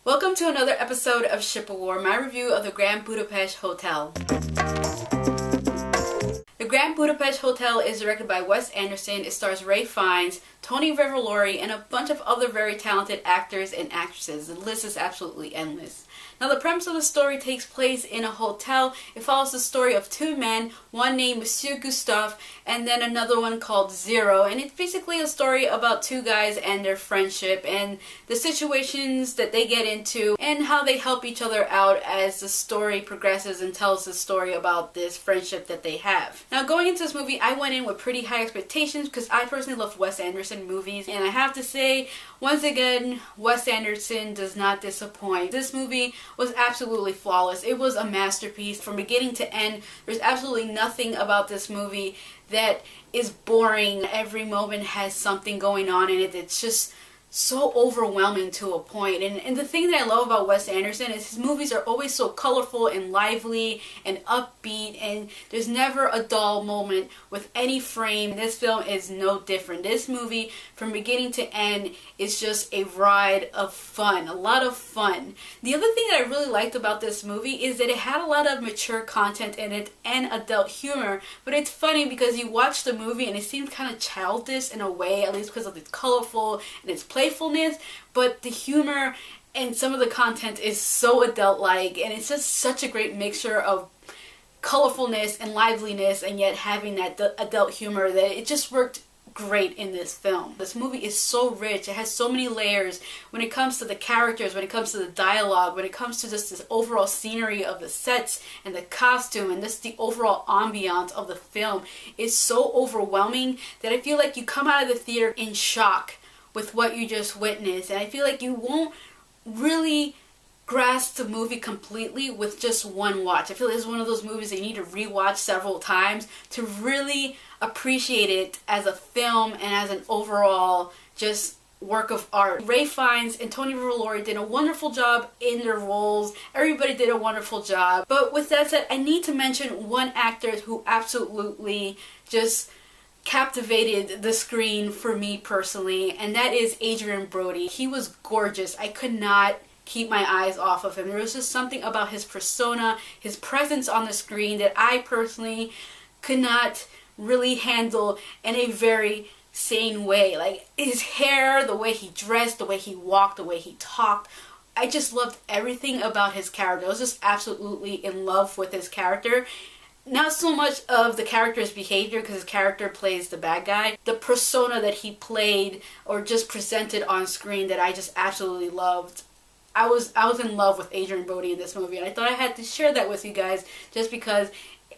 Welcome to another episode of Ship Award, my review of the Grand Budapest Hotel. The Grand Budapest Hotel is directed by Wes Anderson. It stars Ray Fiennes, Tony Revolori, and a bunch of other very talented actors and actresses. The list is absolutely endless. Now, the premise of the story takes place in a hotel. It follows the story of two men, one named Monsieur Gustave and then another one called Zero. And it's basically a story about two guys and their friendship and the situations that they get into and how they help each other out as the story progresses and tells the story about this friendship that they have. Now, going into this movie, I went in with pretty high expectations because I personally love Wes Anderson movies. And I have to say, once again, Wes Anderson does not disappoint. This movie was absolutely flawless. It was a masterpiece from beginning to end. There's absolutely nothing about this movie that is boring. Every moment has something going on in it. It's just so overwhelming to a point. And the thing that I love about Wes Anderson is his movies are always so colorful and lively and upbeat, and there's never a dull moment with any frame. This film is no different. This movie, from beginning to end, is just a ride of fun, a lot of fun. The other thing that I really liked about this movie is that it had a lot of mature content in it and adult humor, but it's funny because you watch the movie and it seems kind of childish in a way, at least because of its colorful and its playfulness, but the humor and some of the content is so adult-like, and it's just such a great mixture of colorfulness and liveliness and yet having that adult humor that it just worked great in this film. This movie is so rich. It has so many layers when it comes to the characters, when it comes to the dialogue, when it comes to just this overall scenery of the sets and the costume and just the overall ambiance of the film is so overwhelming that I feel like you come out of the theater in shock with what you just witnessed, and I feel like you won't really grasp the movie completely with just one watch. I feel like this is one of those movies that you need to rewatch several times to really appreciate it as a film and as an overall just work of art. Ray Fiennes and Tony Revolori did a wonderful job in their roles. Everybody did a wonderful job. But with that said, I need to mention one actor who absolutely just captivated the screen for me personally, and that is Adrien Brody. He was gorgeous. I could not keep my eyes off of him. There was just something about his persona, his presence on the screen that I personally could not really handle in a very sane way. Like his hair, the way he dressed, the way he walked, the way he talked. I just loved everything about his character. I was just absolutely in love with his character. Not so much of the character's behavior, because his character plays the bad guy. The persona that he played or just presented on screen that I just absolutely loved. I was in love with Adrien Brody in this movie, and I thought I had to share that with you guys just because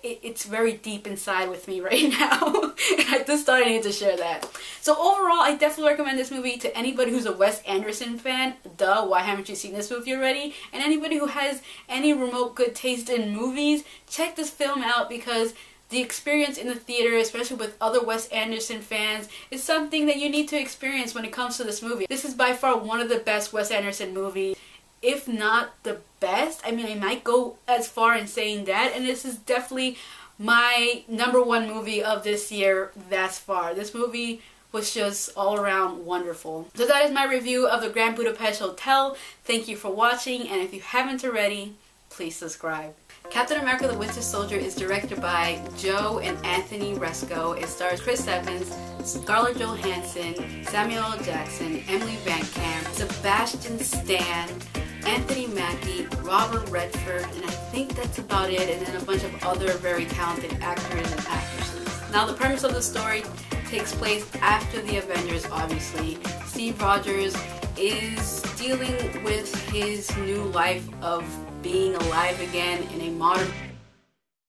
it's very deep inside with me right now. I just thought I needed to share that. So overall, I definitely recommend this movie to anybody who's a Wes Anderson fan. Duh, why haven't you seen this movie already? And anybody who has any remote good taste in movies, check this film out because the experience in the theater, especially with other Wes Anderson fans, is something that you need to experience when it comes to this movie. This is by far one of the best Wes Anderson movies, if not the best. I mean, I might go as far in saying that, and this is definitely my #1 movie of this year thus far. This movie was just all around wonderful. So that is my review of the Grand Budapest Hotel. Thank you for watching, and if you haven't already, please subscribe. Captain America the Winter Soldier is directed by Joe and Anthony Resco. It stars Chris Evans, Scarlett Johansson, Samuel L. Jackson, Emily Van Camp, Sebastian Stan, Anthony Mackie, Robert Redford, and I think that's about it, and then a bunch of other very talented actors and actresses. Now, the premise of the story takes place after the Avengers, obviously. Steve Rogers is dealing with his new life of being alive again in a modern